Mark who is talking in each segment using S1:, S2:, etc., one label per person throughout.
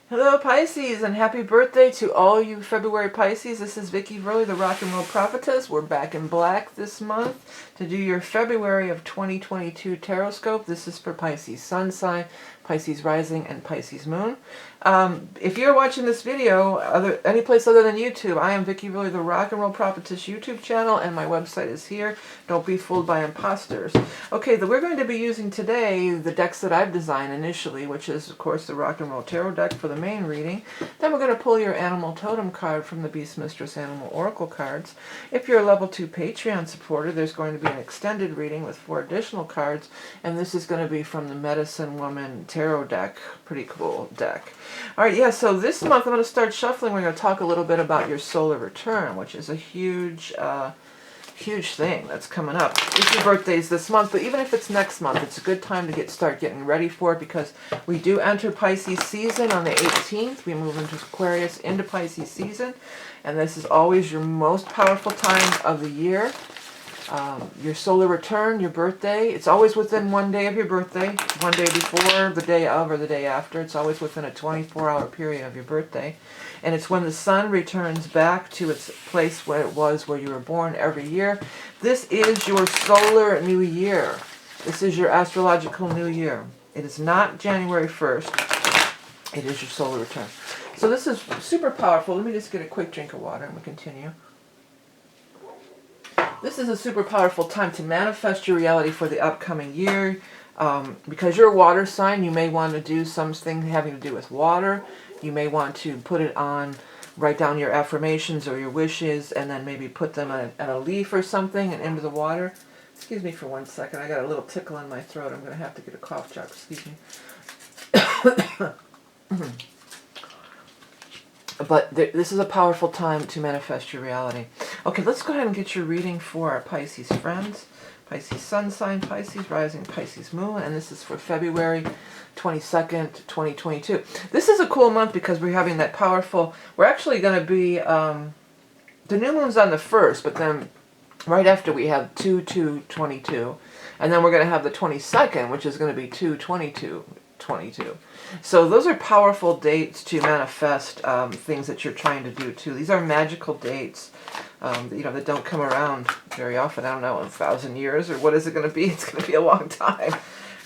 S1: Hello Pisces, and happy birthday to all you February Pisces. This is Vickieverlie, the Rock and Roll Prophetess. We're back in black this month to do your February of 2022 Taroscope. This is for Pisces Sun sign, Pisces Rising, and Pisces Moon. If you're watching this video any place other than YouTube, I am Vickieverlie, the Rock and Roll Prophetess YouTube channel, and my website is here. Don't be fooled by imposters. Okay, we're going to be using today the decks that I've designed initially, which is, of course, the Rock and Roll Tarot deck for the main reading. Then we're going to pull your Animal Totem card from the Beast Mistress Animal Oracle cards. If you're a level 2 Patreon supporter, there's going to be an extended reading with 4 additional cards, and this is going to be from the Medicine Woman Tarot deck. Pretty cool deck. Alright, yeah, so this month I'm going to start shuffling. We're going to talk a little bit about your solar return, which is a huge thing that's coming up. If your birthday's this month, but even if it's next month, it's a good time to start getting ready for it, because we do enter Pisces season on the 18th. We move into Aquarius into Pisces season, and this is always your most powerful time of the year. Your solar return, your birthday, it's always within one day of your birthday, one day before, the day of, or the day after. It's always within a 24-hour period of your birthday. And it's when the sun returns back to its place where it was where you were born every year. This is your solar new year. This is your astrological new year. It is not January 1st. It is your solar return. So this is super powerful. Let me just get a quick drink of water and we'll continue. This is a super powerful time to manifest your reality for the upcoming year. Because you're a water sign, you may want to do something having to do with water. You may want to put it on, write down your affirmations or your wishes, and then maybe put them on a leaf or something and into the water. Excuse me for 1 second. I got a little tickle in my throat. I'm going to have to get a cough drop. Excuse me. But this is a powerful time to manifest your reality. Okay, let's go ahead and get your reading for our Pisces friends. Pisces Sun sign, Pisces Rising, Pisces Moon, and this is for February 22nd, 2022. This is a cool month because we're having that powerful, we're actually going to be, the new moon's on the 1st, but then right after we have 2/2/22, and then we're going to have the 22nd, which is going to be 2/22/22. So those are powerful dates to manifest things that you're trying to do too. These are magical dates, that don't come around very often. I don't know, 1,000 years, or what is it going to be? It's going to be a long time.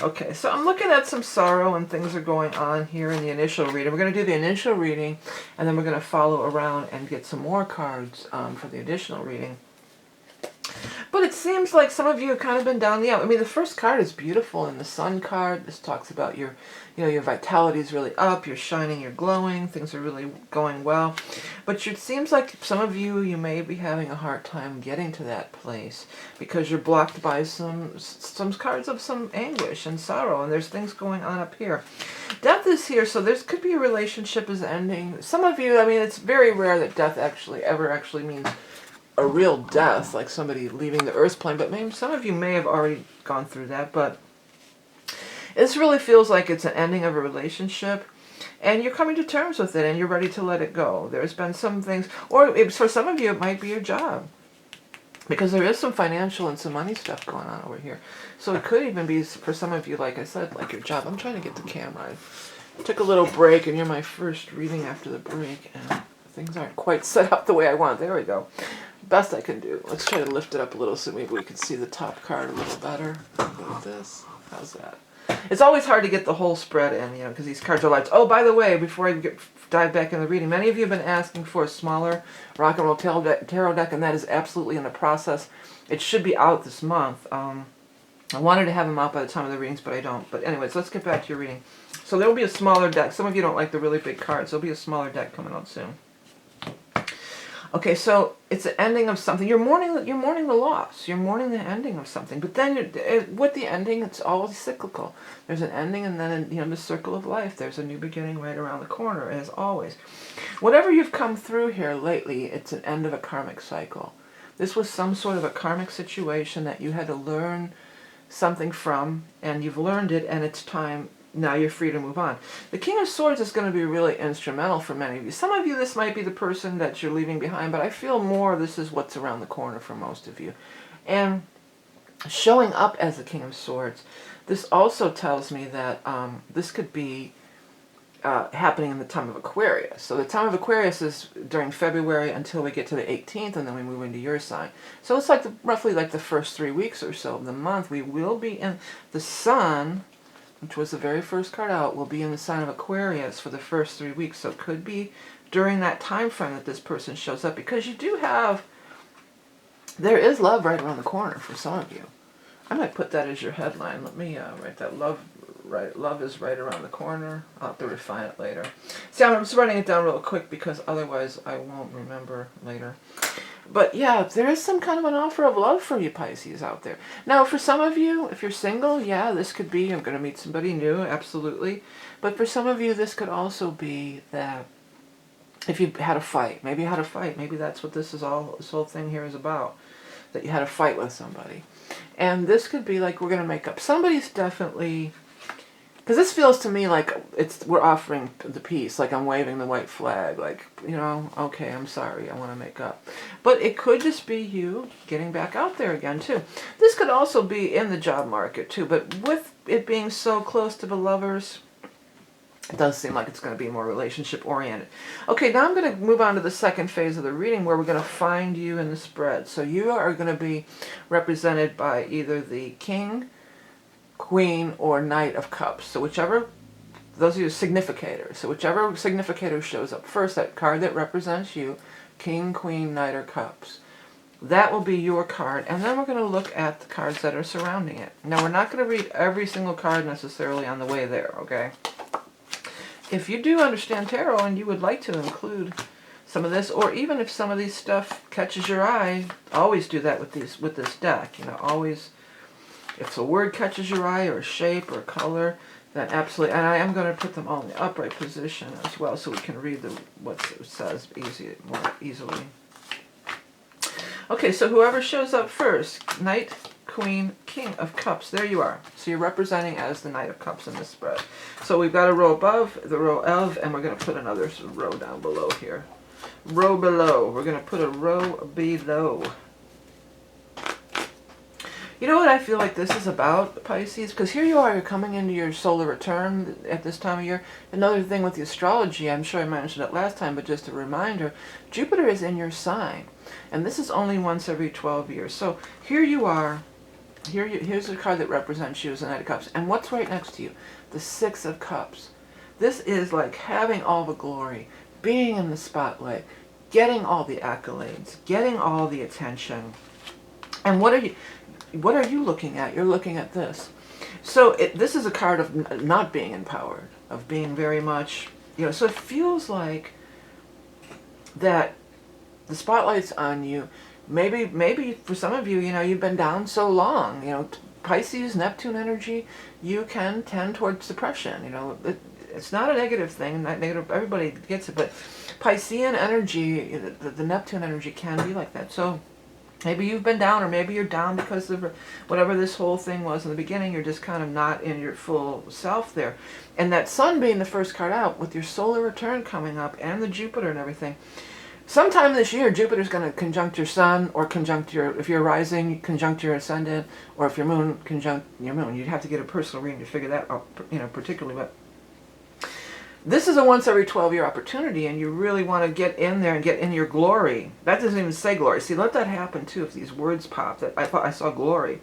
S1: Okay, so I'm looking at some sorrow and things are going on here in the initial reading. We're going to do the initial reading, and then we're going to follow around and get some more cards for the additional reading. But it seems like some of you have kind of been down the out. I mean, the first card is beautiful in the Sun card. This talks about your vitality is really up, you're shining, you're glowing, things are really going well. But it seems like some of you may be having a hard time getting to that place because you're blocked by some cards of some anguish and sorrow, and there's things going on up here. Death is here, so there could be a relationship is ending. Some of you, I mean, it's very rare that death ever means a real death, like somebody leaving the earth plane, but maybe some of you may have already gone through that. But this really feels like it's an ending of a relationship, and you're coming to terms with it, and you're ready to let it go. There's been some things, or for some of you it might be your job, because there is some financial and some money stuff going on over here. So it could even be, for some of you, like I said, like your job. I'm trying to get the camera. I took a little break, and you're my first reading after the break, and things aren't quite set up the way I want. There we go. Best I can do. Let's try to lift it up a little so maybe we can see the top card a little better. Like this. How's that? It's always hard to get the whole spread in, because these cards are large. Oh, by the way, before I dive back in the reading, many of you have been asking for a smaller Rock and Roll Tarot deck, and that is absolutely in the process. It should be out this month. I wanted to have them out by the time of the readings, but I don't. But anyways, let's get back to your reading. So there will be a smaller deck. Some of you don't like the really big cards. There'll be a smaller deck coming out soon. Okay, so it's the ending of something. You're mourning the loss. You're mourning the ending of something. But then with the ending, it's always cyclical. There's an ending, and then the circle of life. There's a new beginning right around the corner, as always. Whatever you've come through here lately, it's an end of a karmic cycle. This was some sort of a karmic situation that you had to learn something from, and you've learned it, and it's time. Now you're free to move on. The King of Swords is going to be really instrumental for many of you. Some of you, this might be the person that you're leaving behind, but I feel more this is what's around the corner for most of you. And showing up as the King of Swords, this also tells me that this could be happening in the time of Aquarius. So the time of Aquarius is during February until we get to the 18th, and then we move into your sign. So it's like roughly like the first 3 weeks or so of the month. We will be in the sun, which was the very first card out, will be in the sign of Aquarius for the first 3 weeks. So it could be during that time frame that this person shows up, because you do have, there is love right around the corner for some of you. I might put that as your headline. Let me write that. Love is right around the corner. I'll have to refine it later. See, I'm just writing it down real quick because otherwise I won't remember later. But yeah, there is some kind of an offer of love for you Pisces out there. Now, for some of you, if you're single, yeah, this could be, I'm going to meet somebody new, absolutely. But for some of you, this could also be that if you had a fight, maybe that's what this whole thing here is about, that you had a fight with somebody. And this could be like, we're going to make up. Somebody's definitely, because this feels to me like we're offering the peace, like I'm waving the white flag, like, you know, okay, I'm sorry, I want to make up. But it could just be you getting back out there again, too. This could also be in the job market, too. But with it being so close to the lovers, it does seem like it's going to be more relationship-oriented. Okay, now I'm going to move on to the second phase of the reading where we're going to find you in the spread. So you are going to be represented by either the King, Queen, or Knight of Cups. So whichever, those are your significators. So whichever significator shows up first, that card that represents you, King, Queen, Knight, or Cups, that will be your card. And then we're going to look at the cards that are surrounding it. Now, we're not going to read every single card necessarily on the way there, okay? If you do understand tarot and you would like to include some of this, or even if some of these stuff catches your eye, always do that with this deck. You know, always, if a word catches your eye, or a shape, or a color, then absolutely. And I am going to put them all in the upright position as well, so we can read what it says more easily. Okay, so whoever shows up first, Knight, Queen, King of Cups, there you are. So you're representing as the Knight of Cups in this spread. So we've got a row above, the row of, and we're going to put another row down below here. Row below. We're going to put a row below. You know what I feel like this is about, Pisces? Because here you are, you're coming into your solar return at this time of year. Another thing with the astrology, I'm sure I mentioned it last time, but just a reminder, Jupiter is in your sign. And this is only once every 12 years. So here you are. Here's a card that represents you as the Knight of Cups. And what's right next to you? The Six of Cups. This is like having all the glory, being in the spotlight, getting all the accolades, getting all the attention. And what are you looking at? You're looking at this. So this is a card of not being empowered, of being very much, you know, so it feels like that the spotlight's on you. Maybe for some of you, you know, you've been down so long, you know, Pisces, Neptune energy, you can tend towards depression. You know, it's not a negative thing, not negative, everybody gets it, but Piscean energy, the Neptune energy can be like that. So maybe you've been down, or maybe you're down because of whatever this whole thing was in the beginning. You're just kind of not in your full self there. And that Sun being the first card out, with your solar return coming up, and the Jupiter and everything, sometime this year, Jupiter's going to conjunct your Sun, or conjunct your, if you're rising, conjunct your ascendant, or if your Moon, conjunct your Moon. You'd have to get a personal reading to figure that out, you know, particularly, but this is a once every 12-year opportunity, and you really want to get in there and get in your glory. That doesn't even say glory. See, let that happen too if these words pop. That I thought I saw glory.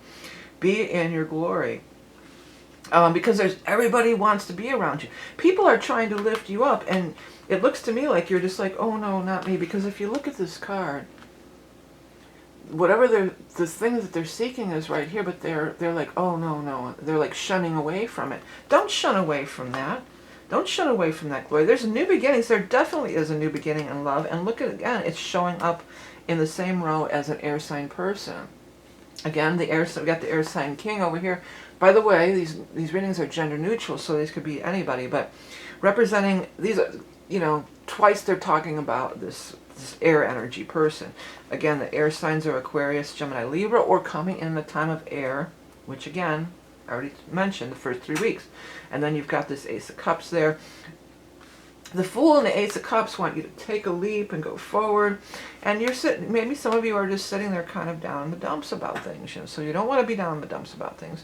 S1: Be in your glory. Because everybody wants to be around you. People are trying to lift you up, and it looks to me like you're just like, oh no, not me. Because if you look at this card, whatever the thing that they're seeking is right here, but they're like, oh no. They're like shunning away from it. Don't shun away from that. Don't shun away from that glory. There's a new beginnings. There definitely is a new beginning in love. And look at it again. It's showing up in the same row as an air sign person. Again, we got the air sign king over here. By the way, these readings are gender neutral, so these could be anybody. But representing these, you know, twice they're talking about this air energy person. Again, the air signs are Aquarius, Gemini, Libra, or coming in the time of air, which again, I already mentioned the first 3 weeks. And then you've got this Ace of Cups there. The Fool and the Ace of Cups want you to take a leap and go forward. And you're sitting, maybe some of you are just sitting there kind of down in the dumps about things. You know? So you don't want to be down in the dumps about things.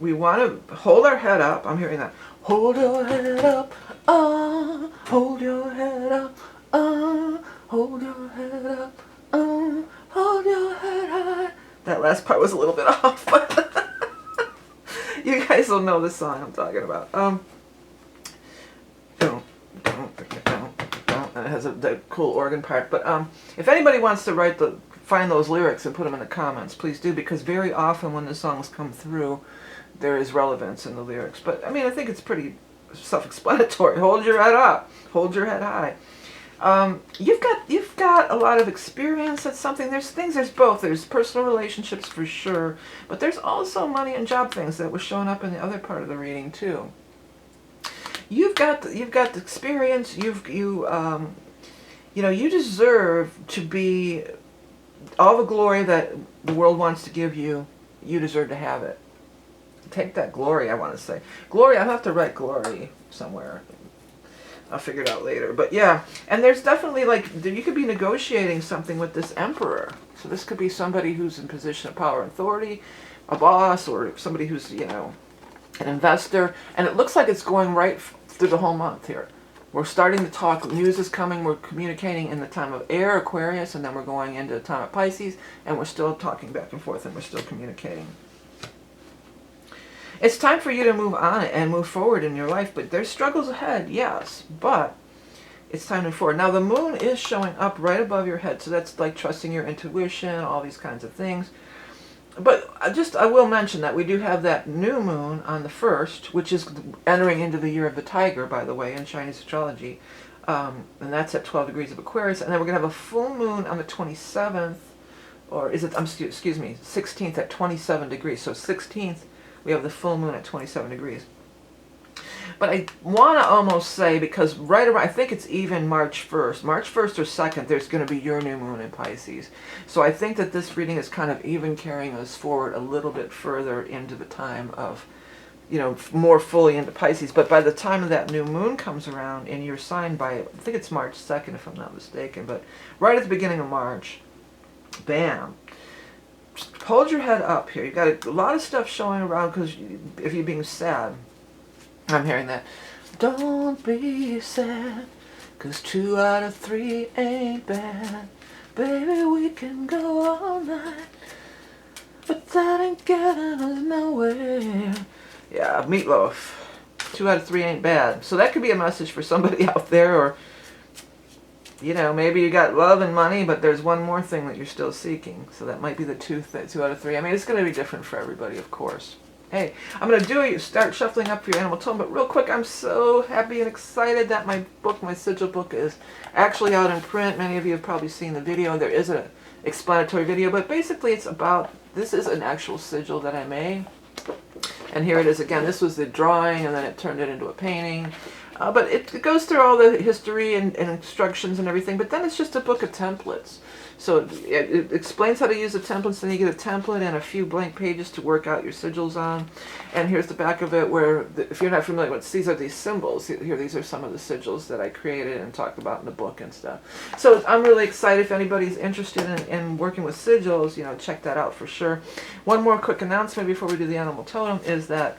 S1: we want to hold our head up. I'm hearing that. Hold your head up, hold your head up, hold your head up, hold your head high. That last part was a little bit off, but you guys will know the song I'm talking about. And it has the cool organ part. But if anybody wants to find those lyrics and put them in the comments, please do, because very often when the songs come through, there is relevance in the lyrics. But I mean, I think it's pretty self-explanatory. Hold your head up, hold your head high. You've got a lot of experience at something. There's both. There's personal relationships for sure, but there's also money and job things that was showing up in the other part of the reading too. You've got the experience. You deserve to be all the glory that the world wants to give you. You deserve to have it. Take that glory, I want to say. Glory, I'll have to write glory somewhere. I'll figure it out later. But yeah, and there's definitely you could be negotiating something with this emperor. So this could be somebody who's in position of power and authority, a boss, or somebody who's, an investor. And it looks like it's going right through the whole month here. We're starting to talk, news is coming, we're communicating in the time of air, Aquarius, and then we're going into the time of Pisces, and we're still talking back and forth, and we're still communicating. It's time for you to move on and move forward in your life, but there's struggles ahead, yes, but it's time to move forward. Now, the moon is showing up right above your head, so that's like trusting your intuition, all these kinds of things. But I will mention that we do have that new moon on the 1st, which is entering into the year of the tiger, by the way, in Chinese astrology, and that's at 12 degrees of Aquarius, and then we're going to have a full moon on the 27th, or is it, excuse me, 16th at 27 degrees, so 16th, we have the full moon at 27 degrees. But I want to almost say, because right around, I think it's even March 1st or 2nd, there's going to be your new moon in Pisces. So I think that this reading is kind of even carrying us forward a little bit further into the time of, more fully into Pisces. But by the time that new moon comes around in your sign I think it's March 2nd, if I'm not mistaken, but right at the beginning of March, bam. Hold your head up here. You got a lot of stuff showing around, because if you're being sad, I'm hearing that. Don't be sad, 'cause 2 out of 3 ain't bad. Baby, we can go all night, but that ain't getting us nowhere. Yeah, Meatloaf. 2 out of 3 ain't bad. So that could be a message for somebody out there, or maybe you got love and money, but there's one more thing that you're still seeking. So that might be the 2 out of 3. I mean, it's going to be different for everybody, of course. Hey, I'm going to start shuffling up for your animal tone, but real quick, I'm so happy and excited that my Sigil book is actually out in print. Many of you have probably seen the video. There is an explanatory video, but basically this is an actual sigil that I made. And here it is again. This was the drawing, and then it turned it into a painting. But it goes through all the history and instructions and everything, but then it's just a book of templates. So it explains how to use the templates, then you get a template and a few blank pages to work out your sigils on. And here's the back of it where, if you're not familiar with these are these symbols. Here, these are some of the sigils that I created and talked about in the book and stuff. So I'm really excited. If anybody's interested in working with sigils, check that out for sure. One more quick announcement before we do the animal totem is that,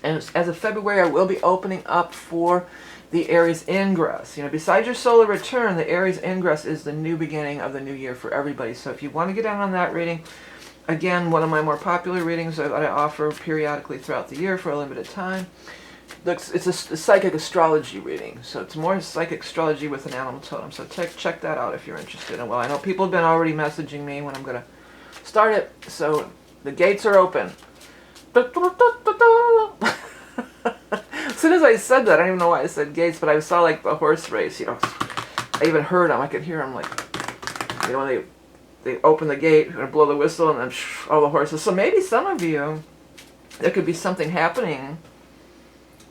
S1: and as of February, I will be opening up for the Aries ingress. Besides your solar return, the Aries ingress is the new beginning of the new year for everybody. So if you want to get down on that reading, again, one of my more popular readings that I offer periodically throughout the year for a limited time. It's a psychic astrology reading. So it's more psychic astrology with an animal totem. So check that out if you're interested. And well, I know people have been already messaging me when I'm going to start it. So the gates are open. As soon as I said that, I don't even know why I said gates, but I saw the horse race, I even heard them. I could hear them when they open the gate, and blow the whistle, and then all the horses. So maybe some of you, there could be something happening.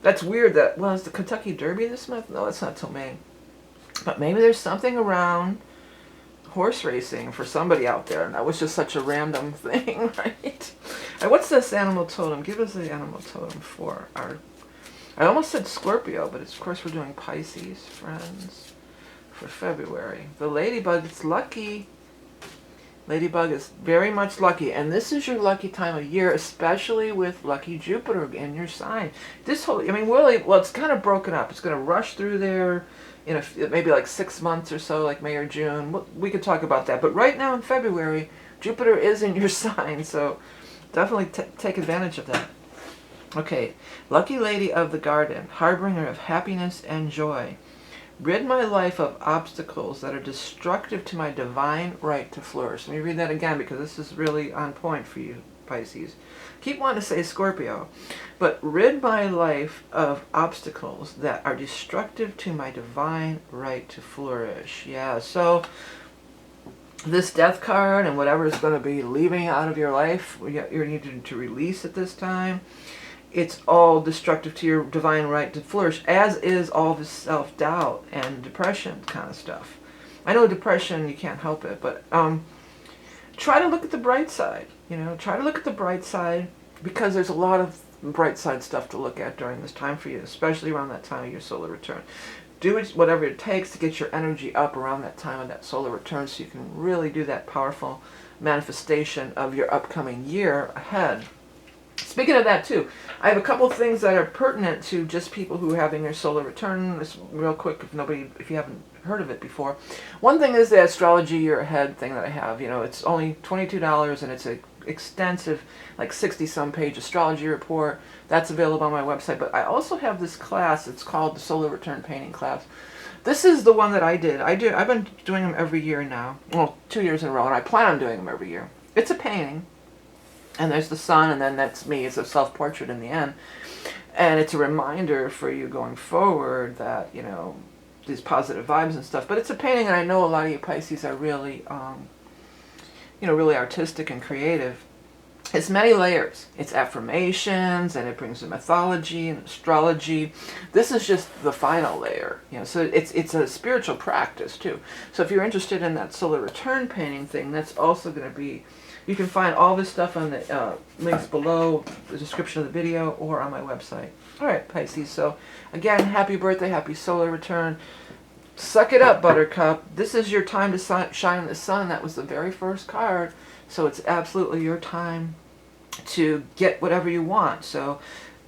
S1: That's weird that, is the Kentucky Derby this month? No, that's not till May. But maybe there's something around horse racing for somebody out there, and that was just such a random thing, right? And what's this animal totem? Give us the animal totem for our... I almost said Scorpio, but of course we're doing Pisces, friends, for February. The ladybug, it's lucky. Ladybug is very much lucky, and this is your lucky time of year, especially with lucky Jupiter in your sign. This whole, I mean, really, well, it's kind of broken up. It's going to rush through there in maybe like 6 months or so, like May or June. We could talk about that. But right now in February, Jupiter is in your sign, so definitely take advantage of that. Okay, lucky lady of the garden, harbinger of happiness and joy. Rid my life of obstacles that are destructive to my divine right to flourish. Let me read that again because this is really on point for you, Pisces. Keep wanting to say Scorpio, but rid my life of obstacles that are destructive to my divine right to flourish. Yeah, so this death card and whatever is going to be leaving out of your life, you're needing to release at this time. It's all destructive to your divine right to flourish, as is all this self-doubt and depression kind of stuff. I know depression, you can't help it, but try to look at the bright side. Try to look at the bright side, because there's a lot of bright side stuff to look at during this time for you, especially around that time of your solar return. Do whatever it takes to get your energy up around that time of that solar return so you can really do that powerful manifestation of your upcoming year ahead. Speaking of that too, I have a couple things that are pertinent to just people who are having their solar return. This real quick, if you haven't heard of it before. One thing is the astrology year ahead thing that I have. It's only $22 and it's an extensive, like 60-some page astrology report. That's available on my website. But I also have this class. It's called the Solar Return Painting Class. This is the one that I did. I've been doing them every year now. Well, 2 years in a row, and I plan on doing them every year. It's a painting. And there's the sun, and then that's me. It's a self-portrait in the end. And it's a reminder for you going forward that, these positive vibes and stuff. But it's a painting, and I know a lot of you Pisces are really, really artistic and creative. It's many layers. It's affirmations, and it brings in mythology and astrology. This is just the final layer. So it's a spiritual practice, too. So if you're interested in that solar return painting thing, that's also going to be... You can find all this stuff on the links below, the description of the video, or on my website. All right, Pisces. So, again, happy birthday, happy solar return. Suck it up, Buttercup. This is your time to shine in the sun. That was the very first card. So it's absolutely your time to get whatever you want. So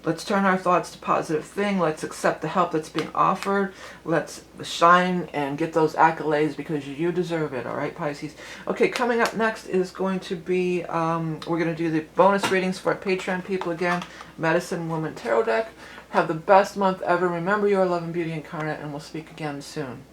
S1: let's turn our thoughts to positive thing. Let's accept the help that's being offered. Let's shine and get those accolades because you deserve it. All right, Pisces. Okay, coming up next is going to be, we're going to do the bonus readings for our Patreon people again. Medicine Woman Tarot deck. Have the best month ever. Remember, you are love and beauty incarnate, and we'll speak again soon.